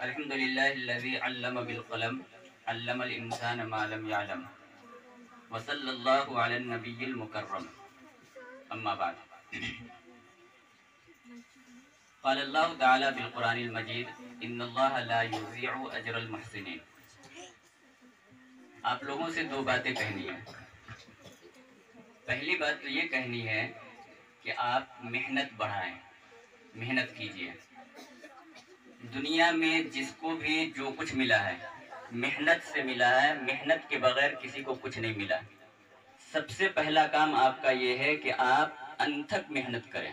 الحمد للہ الذی علم بالقلم علم الانسان ما لم يعلم وصلی اللہ علی النبی المکرم اما بعد قال اللہ تعالی بالقرآن المجید ان اللہ لا یضیع اجر المحسنین۔ آپ لوگوں سے دو باتیں کہنی ہیں۔ پہلی بات تو یہ کہنی ہے کہ آپ محنت بڑھائیں، محنت کیجئے۔ دنیا میں جس کو بھی جو کچھ ملا ہے محنت سے ملا ہے، محنت کے بغیر کسی کو کچھ نہیں ملا۔ سب سے پہلا کام آپ کا یہ ہے کہ آپ انتھک محنت کریں،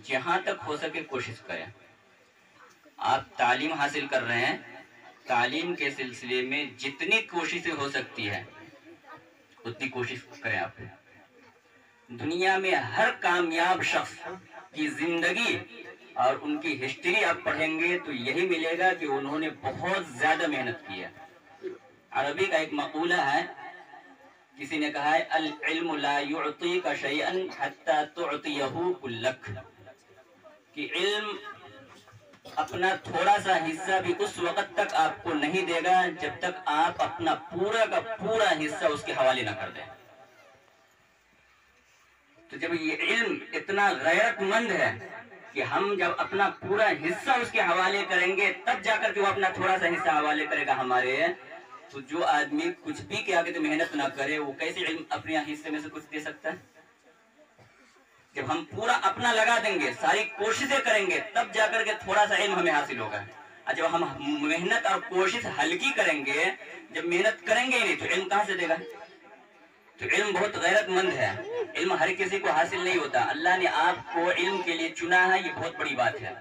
جہاں تک ہو سکے کوشش کریں۔ آپ تعلیم حاصل کر رہے ہیں، تعلیم کے سلسلے میں جتنی کوششیں ہو سکتی ہے اتنی کوشش کریں۔ آپ دنیا میں ہر کامیاب شخص کی زندگی اور ان کی ہسٹری آپ پڑھیں گے تو یہی ملے گا کہ انہوں نے بہت زیادہ محنت کی ہے۔ عربی کا ایک مقولہ ہے، کسی نے کہا ہے العلم لا يعطيك شيئا حتى تعطيه كلك، کہ علم اپنا تھوڑا سا حصہ بھی اس وقت تک آپ کو نہیں دے گا جب تک آپ اپنا پورا کا پورا حصہ اس کے حوالے نہ کر دیں۔ تو جب یہ علم اتنا غیرت مند ہے کہ ہم جب اپنا پورا حصہ اس کے حوالے کریں گے تب جا کر کے وہ اپنا تھوڑا سا حصہ حوالے کرے گا ہمارے، تو جو آدمی کچھ بھی کیا کہ محنت نہ کرے وہ کیسے علم اپنے حصے میں سے کچھ دے سکتا ہے؟ جب ہم پورا اپنا لگا دیں گے، ساری کوششیں کریں گے تب جا کر کے تھوڑا سا علم ہمیں حاصل ہوگا۔ اور جب ہم محنت اور کوشش ہلکی کریں گے، جب محنت کریں گے ہی نہیں تو علم کہاں سے دے گا؟ تو علم بہت غیرت مند ہے، علم ہر کسی کو حاصل نہیں ہوتا۔ اللہ نے آپ کو علم کے لیے چنا ہے، یہ بہت بڑی بات ہے۔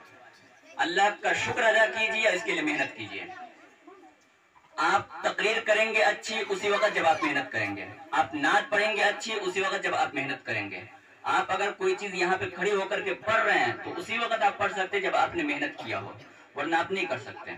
اللہ کا شکر ادا کیجیے، اس کے لیے محنت کیجیے۔ آپ تقریر کریں گے اچھی اسی وقت جب آپ محنت کریں گے، آپ نعت پڑھیں گے اچھی اسی وقت جب آپ محنت کریں گے۔ آپ اگر کوئی چیز یہاں پہ کھڑی ہو کر کے پڑھ رہے ہیں تو اسی وقت آپ پڑھ سکتے جب آپ نے محنت کیا ہو، ورنہ آپ نہیں کر سکتے۔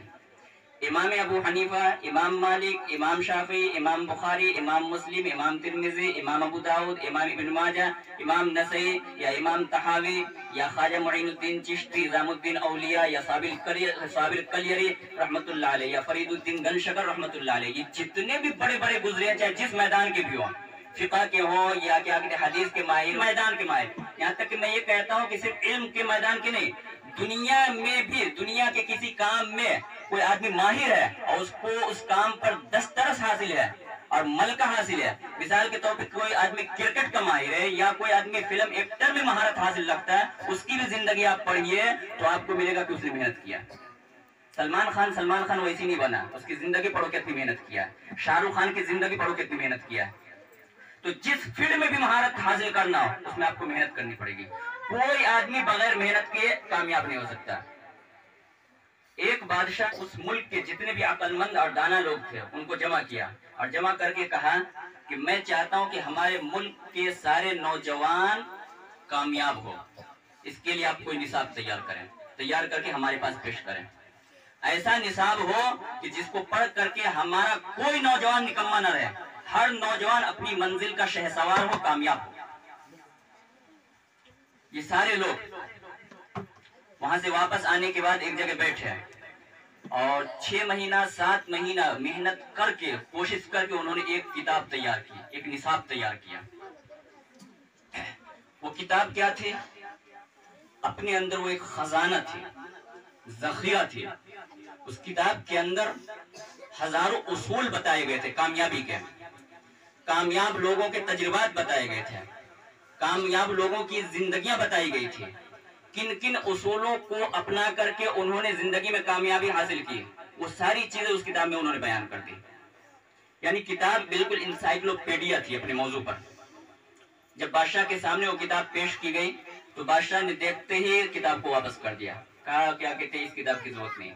امام ابو حنیفہ، امام مالک، امام شافعی، امام بخاری، امام مسلم، امام ترمذی، امام ابو داؤد، امام ابن ماجہ، امام نسائی یا امام طحاوی یا خواجہ معین الدین چشتی، نظام الدین اولیاء یا صابر کلیری رحمۃ اللہ علیہ یا فرید الدین گنشکر رحمۃ اللہ علیہ، یہ جتنے بھی بڑے بڑے گزرے ہیں چاہے جس میدان کے بھی ہوں، فقہ کے ہوں یا کیا کہتے ہیں حدیث کے ماہر، میدان کے ماہر، یہاں تک کہ میں یہ کہتا ہوں کہ صرف علم کے میدان کے نہیں، دنیا میں بھی دنیا کے کسی کام میں کوئی آدمی ماہر ہے اور اس کو اس کام پر دسترس حاصل ہے اور ملکہ حاصل ہے، مثال کے طور پہ کوئی آدمی کرکٹ کا ماہر ہے یا کوئی آدمی فلم ایکٹر میں مہارت حاصل رکھتا ہے، اس کی بھی زندگی آپ پڑھیے تو آپ کو ملے گا کہ اس نے محنت کیا۔ سلمان خان ویسی نہیں بنا، اس کی زندگی پڑھو کتنی محنت کیا۔ شاہ رخ خان کی زندگی پڑھو کتنی محنت کیا۔ تو جس فیلڈ میں بھی مہارت حاصل کرنا ہو اس میں آپ کو محنت کرنی پڑے گی۔ کوئی آدمی بغیر محنت کے کامیاب نہیں ہو سکتا۔ ایک بادشاہ اس ملک کے جتنے بھی عقل مند اور دانا لوگ تھے ان کو جمع کیا اور جمع کر کے کہا کہ میں چاہتا ہوں کہ ہمارے ملک کے سارے نوجوان کامیاب ہو، اس کے لیے آپ کوئی نصاب تیار کر کے ہمارے پاس پیش کریں۔ ایسا نصاب ہو کہ جس کو پڑھ کر کے ہمارا کوئی نوجوان نکما نہ رہے، ہر نوجوان اپنی منزل کا شہسوار ہو، کامیاب ہو۔ یہ سارے لوگ وہاں سے واپس آنے کے بعد ایک جگہ بیٹھے اور 6 مہینہ 7 مہینہ محنت کر کے کوشش کر کے انہوں نے ایک کتاب تیار کی، ایک نصاب تیار کیا۔ وہ کتاب کیا تھی؟ اپنے اندر وہ ایک خزانہ تھی، ذخیرہ تھی۔ اس کتاب کے اندر ہزاروں اصول بتائے گئے تھے کامیابی کے، کامیاب لوگوں کے تجربات بتائے گئے تھے، کامیاب لوگوں کی زندگیاں بتائی گئی تھی، کن کن اصولوں کو اپنا کر کے انہوں نے زندگی میں کامیابی حاصل کی، وہ ساری چیزیں اس کتاب میں انہوں نے بیان کر دی۔ یعنی کتاب بالکل انسائکلوپیڈیا تھی اپنے موضوع پر۔ جب بادشاہ کے سامنے وہ کتاب پیش کی گئی تو بادشاہ نے دیکھتے ہی کتاب کو واپس کر دیا، کہا کیا کہتے ہیں اس کتاب کی ضرورت نہیں۔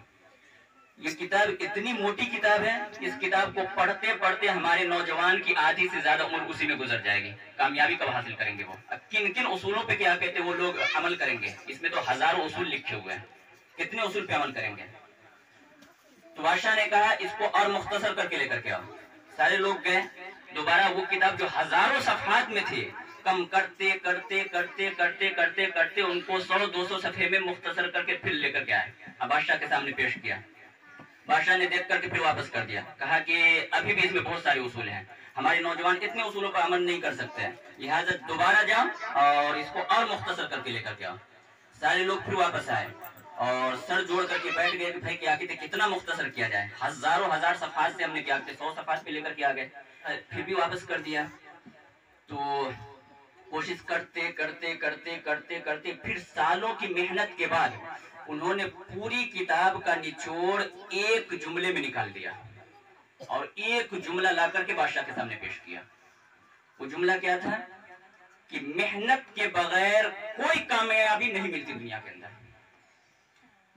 یہ کتاب اتنی موٹی کتاب ہے، اس کتاب کو پڑھتے پڑھتے ہمارے نوجوان کی آدھی سے زیادہ عمر اسی میں گزر جائے گی۔ کامیابی کب حاصل کریں گے وہ؟ کن کن اصولوں پہ کیا کہتے ہیں وہ لوگ عمل کریں گے؟ اس میں تو ہزاروں اصول لکھے ہوئے ہیں، کتنے اصول پہ عمل کریں گے؟ تو بادشاہ نے کہا اس کو اور مختصر کر کے لے کر کے آؤ۔ سارے لوگ گئے، دوبارہ وہ کتاب جو ہزاروں صفحات میں تھی کم کرتے کرتے کرتے کرتے کرتے کرتے ان کو 100-200 صفحے میں مختصر کر کے پھر لے کر کے آئے، اب بادشاہ کے سامنے پیش کیا۔ बादशाह ने देख करके फिर वापस कर दिया, कहा कि अभी भी इसमें बहुत सारे उसूल हैं, हमारे नौजवान इतने उसूलों पर अमल नहीं कर सकते हैं, लिहाजा दोबारा जाओ और इसको और मुख्तसर करके लेकर के आओ। सारे लोग फिर वापस आए और सर जोड़ करके बैठ गए कि भाई क्या कहते कितना मुख्तसर किया जाए, हजारों हजार सफात से हमने क्या कहते 100 सफात पे लेकर के आ गए, फिर भी वापस कर दिया। तो कोशिश करते करते करते करते करते फिर सालों की मेहनत के बाद उन्होंने पूरी किताब का निचोड़ एक जुमले में निकाल दिया और एक जुमला ला करके बादशाह के सामने पेश किया। वो जुमला क्या था कि मेहनत के बगैर कोई कामयाबी नहीं मिलती दुनिया के अंदर।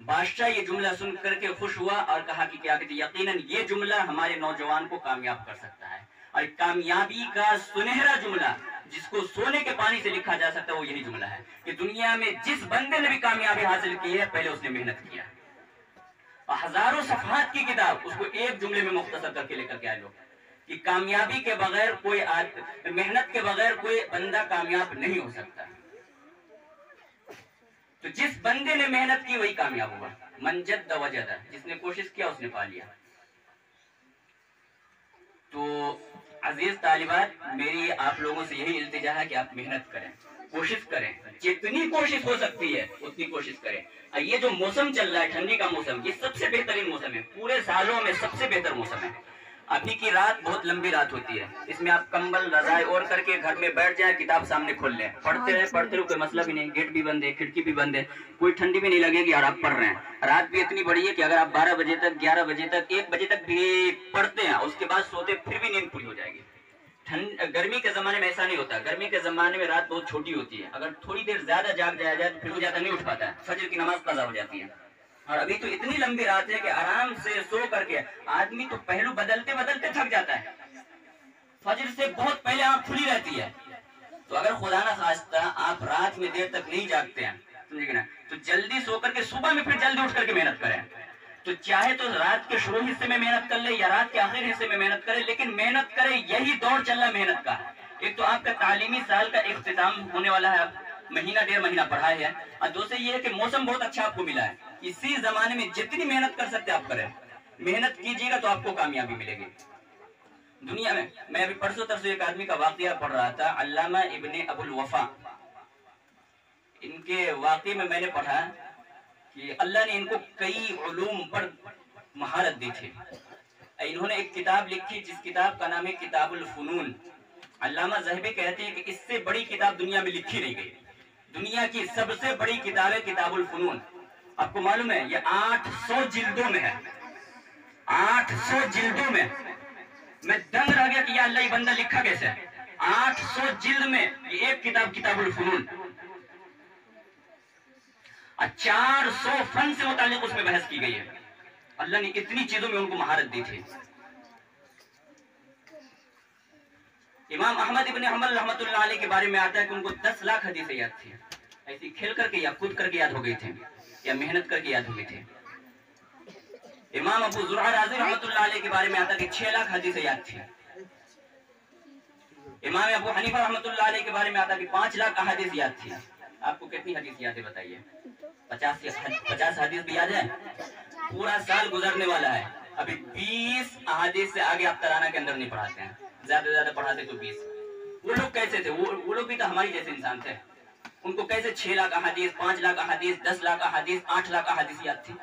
बादशाह ये जुमला सुन करके खुश हुआ और कहा कि क्या कहते यकीनन ये जुमला हमारे नौजवान को कामयाब कर सकता है, और कामयाबी का सुनहरा जुमला जिसको सोने के पानी से लिखा जा सकता है वो यही जुमला है कि दुनिया में जिस बंदे ने भी कामयाबी हासिल की है पहले उसने मेहनत किया। और हजारों सफहात की किताब उसको एक जुमले में मुख्तसर करके लेकर के आए लोग कि कामयाबी के बगैर कोई मेहनत के बगैर कोई बंदा कामयाब नहीं हो सकता। तो जिस बंदे ने मेहनत की वही कामयाब हुआ। मन जद्द वजद, जिसने कोशिश किया उसने पा लिया। तो अजीज तालिबात, मेरी आप लोगों से यही इल्तिजा है कि आप मेहनत करें, कोशिश करें, जितनी कोशिश हो सकती है उतनी कोशिश करें। ये जो मौसम चल रहा है ठंडी का मौसम, ये सबसे बेहतरीन मौसम है, पूरे सालों में सबसे बेहतर मौसम है। अभी की रात बहुत लंबी रात होती है, इसमें आप कंबल रजाई ओढ़ करके घर में बैठ जाए, किताब सामने खोल लें, पढ़ते रहे कोई मसला भी नहीं, गेट भी बंद है, खिड़की भी बंद है, कोई ठंडी भी नहीं लगेगी और आप पढ़ रहे हैं। रात भी इतनी बड़ी है कि अगर आप 12 बजे तक 11 बजे तक 1 बजे तक भी पढ़ते हैं उसके बाद सोते फिर भी नींद पूरी हो जाएगी। गर्मी के जमाने में ऐसा नहीं होता, गर्मी के जमाने में रात बहुत छोटी होती है, अगर थोड़ी देर ज्यादा जाग जाया जाए तो फिर वो ज्यादा नहीं उठ पाता है, फजर की नमाज कज़ा हो जाती है। और अभी तो इतनी लंबी रात है कि आराम से सो करके आदमी तो पहलू बदलते बदलते थक जाता है, फजर से बहुत पहले आंख खुली रहती है। तो अगर खुदा ना खास्ता आप रात में देर तक नहीं जागते हैं, समझे ना, तो जल्दी सो करके सुबह में फिर जल्दी उठ करके मेहनत करें। तो चाहे तो रात के शुरू हिस्से में मेहनत कर ले या रात के आखिर हिस्से में मेहनत करे, लेकिन मेहनत करे, यही दौर चल रहा मेहनत का। एक तो आपका तालीमी साल का इख्तिताम होने वाला है, महीना 1.5 महीना पढ़ाई है, और दूसरे ये है कि मौसम बहुत अच्छा आपको मिला है, इसी जमाने में जितनी मेहनत कर सकते आप करें, मेहनत कीजिएगा तो आपको कामयाबी मिलेगी दुनिया में। मैं अभी परसों तरसों एक आदमी का वाकया पढ़ रहा था, अल्लामा इब्ने अबुल वफा, इनके वाकये में मैंने पढ़ा कि अल्लाह ने इनको कई उलूम पर महारत दी थी। इन्होंने एक किताब लिखी जिस किताब का नाम है किताबुल फुनून। अल्लामा ज़हबी कहते हैं कि इससे बड़ी किताब दुनिया में लिखी नहीं गई, दुनिया की सबसे बड़ी किताब है किताबुल फुनून। आपको मालूम है ये 800 जिल्दों में है, 800 जिल्दों में। मैं दंग रह गया कि या अल्लाह ये बंदा लिखा कैसे, 800 जिल्द में ये एक किताब किताबुल फुनून, 400 फन से मुताल्लिक उसमें बहस की गई है। अल्लाह ने इतनी चीजों में उनको महारत दी थी। इमाम अहमद इब्ने हंबल रहमतुल्लाह अलैह के बारे में आता है कि उनको 10 लाख हदीसें याद थी, ऐसी खेल करके या कूद करके याद हो गई थी या मेहनत करके याद हो गई थी। इमाम अबू ज़ुरआ राज़ी रहमतुल्लाह अलैह के बारे में आता है कि 6 लाख हदीसें याद थी। इमाम अबू हनीफा रहमतुल्लाह अलैह के बारे में आता है कि 5 लाख अहादीस याद थी। आपको कितनी हदीस याद है बताइए? 50 हदीस भी याद है? पूरा साल गुजरने वाला है, अभी 20 अहादीस से आगे आप तराना के अंदर नहीं पढ़ाते हैं, ज्यादा से ज्यादा पढ़ाते तो 20। वो लोग कैसे थे? वो लोग भी तो हमारी जैसे इंसान थे, उनको कैसे 6 लाख अहादीस, 5 लाख अहादीस, 10 लाख अहादीस, 8 लाख अहादीस याद थी।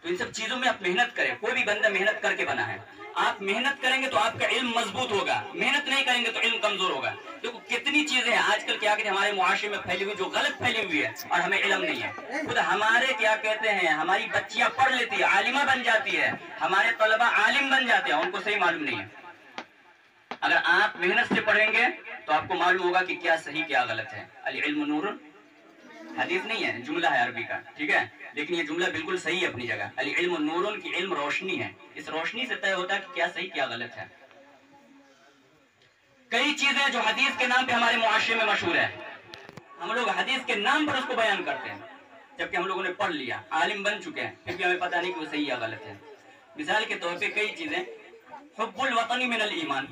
तो इन सब चीजों में आप मेहनत करें, कोई भी बंदा मेहनत करके बना है। आप मेहनत करेंगे तो आपका इल्म मजबूत होगा, मेहनत नहीं करेंगे तो इल्म कमजोर होगा। देखो कितनी चीजें हैं आजकल क्या कहते हैं हमारे मुआशरे में फैली हुई, जो गलत फैली हुई है और हमें इल्म नहीं है। खुद हमारे क्या कहते हैं, हमारी बच्चियां पढ़ लेती है, आलिमा बन जाती है, हमारे तलबा आलिम बन जाते हैं, उनको सही मालूम नहीं है। अगर आप मेहनत से पढ़ेंगे तो आपको मालूम होगा कि क्या सही क्या गलत है। अल इल्म नूरुन, हदीस नहीं है, जुमला है अरबी का, ठीक है, लेकिन ये जुमला बिल्कुल सही है अपनी जगह। अल इल्म नूरुन की इल्म रोशनी है, इस रोशनी से तय होता है कि क्या सही क्या गलत है। कई चीजें जो हदीस के नाम पे हमारे मुआशरे में मशहूर है, हम लोग हदीस के नाम पर उसको बयान करते हैं, जबकि हम लोगों ने पढ़ लिया, आलिम बन चुके हैं, फिर भी हमें पता नहीं कि वो सही या गलत है। मिसाल के तौर पे कई चीजें, हुब्बुल वतनी मिनल ईमान,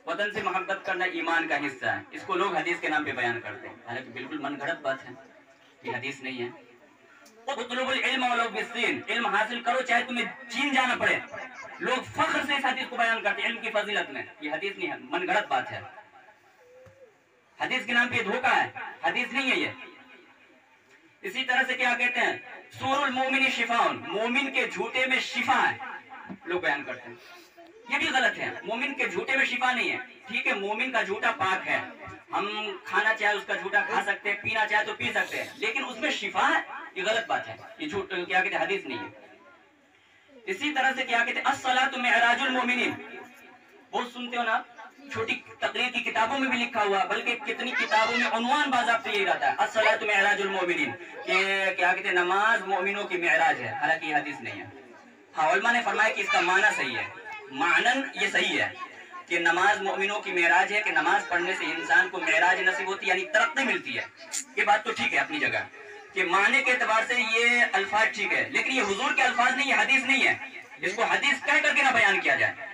वतन से मोहब्बत करना ईमान का हिस्सा है, इसको लोग हदीस के नाम पे बयान करते हैं, हालांकि बिल्कुल मनगढ़ंत बात है, ये हदीस नहीं है। उतलुबुल इल्म वलो बिस्सीन, इल्म हासिल करो चाहे तुम्हें चीन जाना पड़े। लोग फख्र से इस हदीस को बयान करते हैं इल्म की फजीलत में। ये हदीस नहीं है, मनगढ़ंत बात है। हदीस के नाम पे धोखा है, हदीस नहीं है ये। इसी तरह से क्या कहते हैं, सूरुल मोमिनी शिफाउन, मोमिन के झूठे में शिफा है, लोग बयान करते हैं। ये भी गलत है, मोमिन के झूठे में शिफा नहीं है। ठीक है, मोमिन का झूठा पाक है, हम खाना चाहे उसका झूठा खा सकते हैं, पीना चाहे तो पी सकते हैं, लेकिन उसमें शिफा है, ये गलत बात है, ये झूठ क्या कहते हैं, हदीस नहीं है। इसी तरह से क्या कहते हैं, अस्सलातु मिअराजुल मोमिनीन, बहुत सुनते हो ना, छोटी तकरीर की किताबों में भी लिखा हुआ, बल्कि कितनी किताबों में उन्वान बाज़ाब्ते यही रहता है, अस्सलातु मिअराजुल मोमिनीन, कि क्या कहते हैं, नमाज मोमिनों की मिअराज है। हालांकि ये हदीस नहीं है। हाँ, उलमा ने फरमाया कि इसका माना सही है, मानन ये सही है कि नमाज मोमिनों की मेराज है, कि नमाज पढ़ने से इंसान को मेराज नसीब होती है, यानी तरक्की मिलती है। ये बात तो ठीक है अपनी जगह, कि माने के एतबार से ये अल्फाज ठीक है, लेकिन ये हुजूर के अल्फाज नहीं, ये हदीस नहीं है, इसको हदीस कह करके ना बयान किया जाए।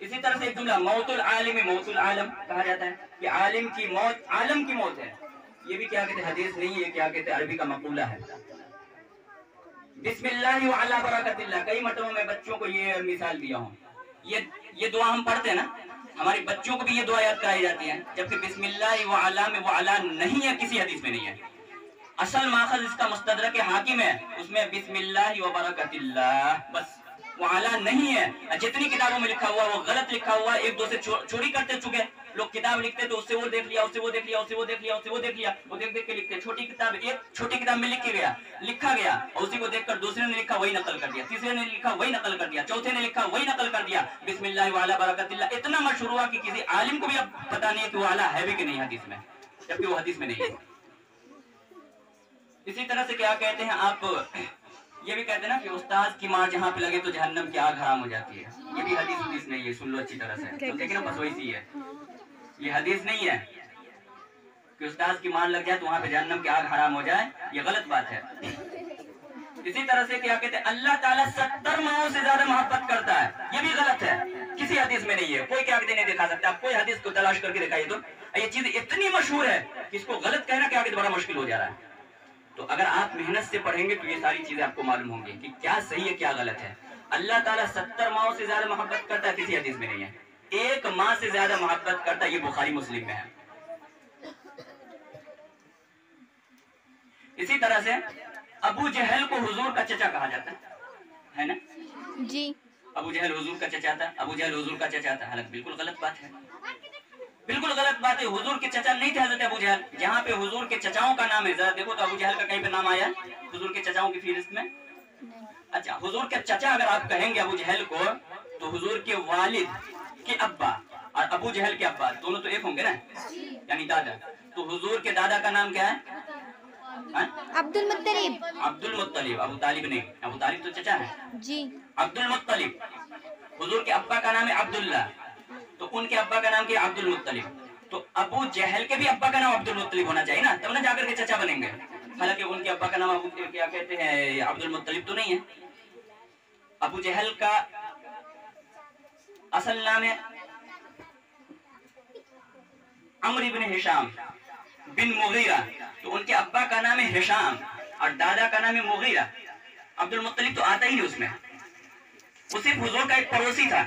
इसी तरह से एक जुमला, मौतुल आलिम मौतुल आलम कहा जाता है कि आलिम की मौत आलम की मौत है, ये भी क्या कहते हैं, हदीस नहीं है, क्या कहते हैं, अरबी का मकूला है। बिस्मिल्लाह व अला बरकतिल्लाह, कई मरतबा मैं बच्चों को ये मिसाल दिया हूँ, ये दुआ हम पढ़ते हैं ना, हमारे बच्चों को भी ये दुआ याद कराई जाती है, जबकि बिस्मिल्लाह व अला में वो अला नहीं है, किसी हदीस में नहीं है। असल माखज़ इसका मुस्तदरक हाकिम है, उसमें बिस्मिल्लाह व बरकतिल्लाह बस, वो अला नहीं है। जितनी किताबों में लिखा हुआ वो गलत लिखा हुआ, एक दो से चोरी करते चुके लोग, किताब लिखते तो उससे वो देख लिया, उससे वो देख लिया, उससे वो देख लिया, उससे वो देख लिया, वो देख देख के लिखते। छोटी किताब, एक छोटी किताब में लिखा गया और उसी को देखकर दूसरे ने लिखा वही नकल कर दिया, तीसरे ने लिखा वही नकल कर दिया, चौथे ने लिखा वही नकल कर दिया। बिस्मिल्लाह व अला बरकतिल्लाह इतना मशहूर हुआ कि किसी आलिम को भी अब पता नहीं है कि वो अला है भी कि नहीं हदीस में, जबकि वो हदीस में नहीं है। इसी तरह से क्या कहते हैं, आप ये भी कहते हैं ना कि उस्ताद की मार जहाँ पे लगे तो जहन्नम की आग हराम हो जाती है, ये भी हदीस नहीं है, सुन लो अच्छी तरह से, तो देखिए ना, बस वैसी है, ये हदीस नहीं है कि उस्ताद की मार लग जाए तो वहाँ पे जहन्नम की आग हराम हो जाए, ये गलत बात है। इसी तरह से क्या कहते हैं, अल्लाह ताला 70 माओं से ज्यादा मोहब्बत करता है, ये भी गलत है, किसी हदीस में नहीं है, कोई क्या कहते नहीं दिखा सकता, आप कोई हदीस को तलाश करके दिखाइए तो। ये चीज इतनी मशहूर है कि इसको गलत कहना क्या कहते बड़ा मुश्किल हो जा रहा है। तो अगर आप मेहनत से पढ़ेंगे तो ये सारी चीजें आपको मालूम होंगी कि क्या सही है क्या गलत है। अल्लाह ताला 70 माओं से ज्यादा मोहब्बत करता है, किसी हदीस में नहीं है। एक माँ से ज्यादा मोहब्बत करता है, ये बुखारी मुस्लिम में है। इसी तरह से अबू जहल को हुजूर का चचा कहा जाता है ना जी। अबू जहल हुजूर का चचा था, अबू जहल हुजूर का चचा था, हालांकि बिल्कुल गलत बात है, बिल्कुल गलत बात है। हुजूर के चचा नहीं थे हजरत अबू जहल, जहाँ पे हुजूर के चचाओं का नाम है, जरा देखो तो अबू जहल का कहीं पे नाम आया हुजूर के चचाओं की फहरिस्त में? अच्छा, हुजूर के चचा अगर आप कहेंगे अबू जहल को, तो हुजूर के वालिद के अब्बा और अबू जहल के अब्बा दोनों तो एक होंगे ना, यानी दादा। तो हुजूर के दादा का नाम क्या है? अब्दुल मुत्तलिब। अब्दुल मुत्तलिब, अबू तालिब नहीं, अबू तालिब तो चचा है जी। अब्दुल मुत्तलिब। हुजूर के अब्बा का नाम है अब्दुल्ला, तो उनके अब्बा का नाम क्या? अब्दुल मुत्तलिब। तो अबू जहल के भी अब्बा का नाम अब्दुल मुत्तलिब होना चाहिए ना, तब ना जाकर के चचा बनेंगे। हालांकि उनके अब्बा का नाम अबू क्या कहते हैं, अब्दुल मुत्तलिब तो नहीं है। अबू जहल का असल नाम है अम्र इब्न हिशाम बिन मुगीरा, तो उनके अब्बा का नाम है हिशाम और दादा का नाम है मुगीरा। अब्दुल मुत्तलिब तो आता ही नहीं उसमें, वो सिर्फ हुजूर का एक पड़ोसी था।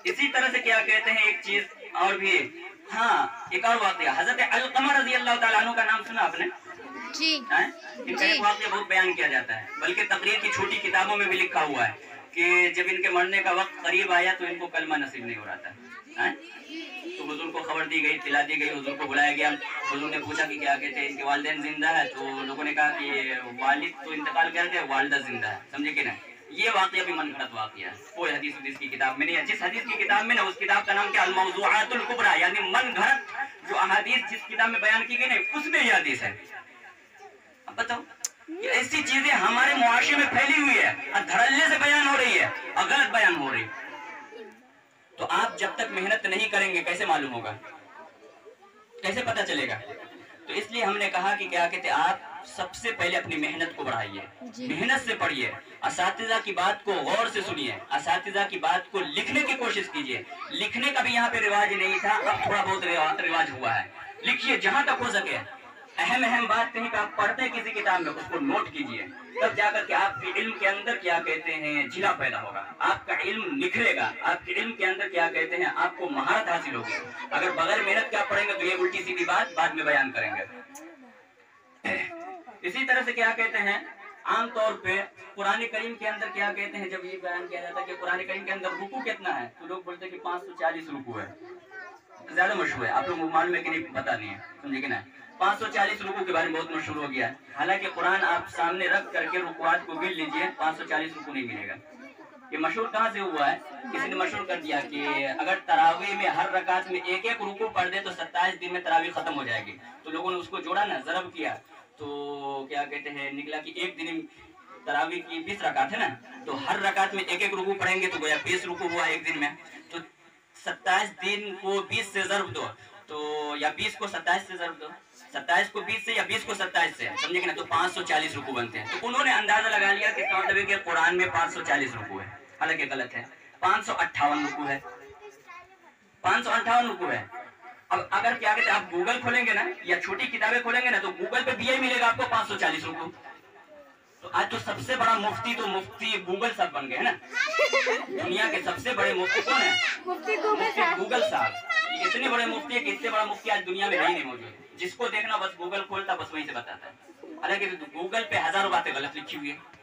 इसी तरह से क्या कहते हैं, एक चीज और भी, हाँ एक और वाक़या, हजरत अलक़मा रज़ी अल्लाह ताला अन्हु का नाम सुना आपने? जी। इनका एक वाक़या बहुत बयान किया जाता है, बल्कि तकरीर की छोटी किताबों में भी लिखा हुआ है कि जब इनके मरने का वक्त करीब आया तो इनको कलमा नसीब नहीं हो रहा था। तो हुजूर को खबर दी गई, तिला दी गई, हुजूर को बुलाया गया। हुजूर ने पूछा कि क्या कहते हैं, इनके वालिदैन जिंदा है? तो लोगों ने कहा कि वालिद तो इंतकाल कर गए, वालिदा जिंदा है। समझे कि नहीं? ये वाक़या भी मनगढ़ंत वाक़या है, कोई हदीस की किताब में नहीं है। जिस हदीस की किताब में ना, उस किताब का नाम क्या? अल-मौज़ूआतुल कुबरा, यानी मनगढ़ंत जो अहादीस जिस किताब में बयान की गई ना, उसमें ये हदीस है। अब बताओ, ये ऐसी चीजें हमारे मुआशरे में फैली हुई है और धड़ल्ले से बयान हो रही है और गलत बयान हो रही है। तो आप जब तक मेहनत नहीं करेंगे कैसे मालूम होगा, कैसे पता चलेगा? तो इसलिए हमने कहा कि क्या कहते, आप सबसे पहले अपनी मेहनत को बढ़ाइए, मेहनत से पढ़िए, असातिज़ा की बात को गौर से सुनिए, असातिज़ा की बात को लिखने की कोशिश कीजिए। लिखने का भी यहाँ पे रिवाज नहीं था, अब थोड़ा बहुत रिवाज हुआ है। लिखिए जहां तक हो सके, اہم اہم بات کہیں پہ آپ پڑھتے ہیں کسی کتاب میں، اس کو نوٹ کیجئے، تب جا کر کے آپ کے علم کے اندر کیا کہتے ہیں جلا پیدا ہوگا، آپ کا علم نکھرے گا، آپ کے علم کے اندر کیا کہتے ہیں آپ کو مہارت حاصل ہوگی۔ اگر بغیر محنت کیا پڑھیں گے تو یہ الٹی سیدھی بات بعد میں بیان کریں گے۔ اسی طرح سے کیا کہتے ہیں عام طور پہ قرآن کریم کے اندر کیا کہتے ہیں، جب یہ بیان کیا جاتا ہے کہ قرآن کریم کے اندر رکوع کتنا ہے تو لوگ بولتے ہیں کہ 540 رکوع ہے، زیادہ مشہور ہے، آپ لوگ معلوم ہے کہ نہیں پتہ نہیں ہے، سمجھے کہ نا 540 رکوع کے بارے میں بہت مشہور ہو گیا ہے، حالانکہ قرآن آپ سامنے رکھ کر کے رکوعات کو گن لیجئے 540 رکوع نہیں ملے گا۔ یہ مشہور کہاں سے ہوا ہے؟ کسی نے مشہور کر دیا کہ اگر تراویح میں ہر رکعت میں ایک ایک رکوع پڑھ دے تو 27 دن میں تراویح ختم ہو جائے گی، تو لوگوں نے اس کو جوڑا نا، ضرب کیا، تو کیا کہتے ہیں نکلا کہ ایک دن تراویح کی 20 رکعت ہے نا، تو ہر رکعت میں ایک ایک رکوع پڑھیں گے تو گویا 20 رکوع ہوا ایک دن میں، تو 27 دن کو 20 سے ضرب دو، تو یا 20 کو 27 سے ضرب دو، 27 کو 20 سے یا 20 کو 27 سے، سمجھے کہ نا، تو 540 رکوع بنتے ہیں۔ تو انہوں نے اندازہ لگا لیا کہ اس کا مطلب ہے کہ قرآن میں 540 رکوع ہے، حالانکہ غلط ہے، 558 رکوع ہے، 558 رکوع ہے۔ اب اگر کیا کہتے ہیں آپ گوگل کھولیں گے نا یا چھوٹی کتابیں کھولیں گے نا تو گوگل پہ بھی یہی ملے گا آپ کو 540 رکوع۔ تو آج تو سب سے بڑا مفتی تو مفتی گوگل صاحب بن گئے ہیں نا، دنیا کے سب سے بڑے مفتی کون ہیں؟ مفتی گوگل صاحب۔ اتنے بڑے مفتی ہے کہ اس سے بڑا مفتی آج دنیا میں نہیں موجود، جس کو دیکھنا بس گوگل کھولتا بس وہیں سے بتاتا ہے، حالانکہ گوگل پہ ہزاروں باتیں غلط لکھی ہوئی ہیں۔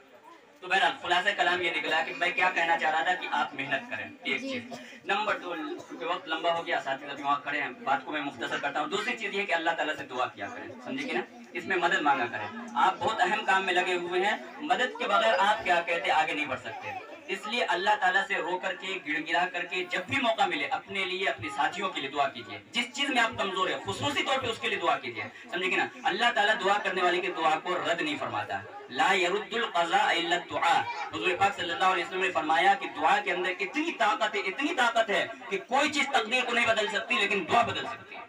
تو بہرحال خلاصہ کلام یہ نکلا کہ میں کیا کہنا چاہ رہا تھا کہ آپ محنت کریں، ایک چیز۔ نمبر 2، کیونکہ وقت لمبا ہو گیا، اساتذہ بھی وہاں کھڑے ہیں، بات کو میں مختصر کرتا ہوں۔ دوسری چیز یہ ہے کہ اللہ تعالیٰ سے دعا کیا کریں، سمجھے کہ نا، اس میں مدد مانگا کریں۔ آپ بہت اہم کام میں لگے ہوئے ہیں، مدد کے بغیر آپ کیا کہتے آگے نہیں بڑھ سکتے، اس لیے اللہ تعالیٰ سے رو کر کے گڑ گڑا کر کے جب بھی موقع ملے اپنے لیے اپنے ساتھیوں کے لیے دعا کیجیے، جس چیز میں آپ کمزور ہیں خصوصی طور پہ اس کے لیے دعا کیجیے، سمجھے کہ نا، اللہ تعالیٰ دعا کرنے والے کی دعا کو رد نہیں فرماتا، لا يرد القضاء الا الدعاء۔ حضور پاک صلی اللہ علیہ وسلم نے فرمایا کہ دعا کے اندر اتنی طاقت ہے کہ کوئی چیز تقدیر کو نہیں بدل سکتی لیکن دعا بدل سکتی ہے،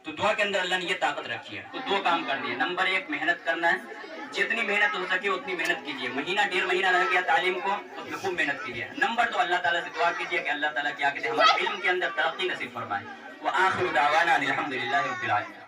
تو دعا کے اندر اللہ نے یہ طاقت رکھی ہے۔ تو 2 کام کر دیے، نمبر 1 محنت کرنا ہے، جتنی محنت ہو سکے اتنی محنت کیجیے، مہینہ 1.5 مہینہ رہ گیا تعلیم کو تو اس میں خوب محنت کیجیے۔ نمبر 2 اللہ تعالیٰ سے دعا کیجیے کہ اللہ تعالیٰ کیا کہتے ہیں ہمارے علم کے اندر ترقی نصیب فرمائے۔ وآخر دعوانا الحمدللہ رب العالمین۔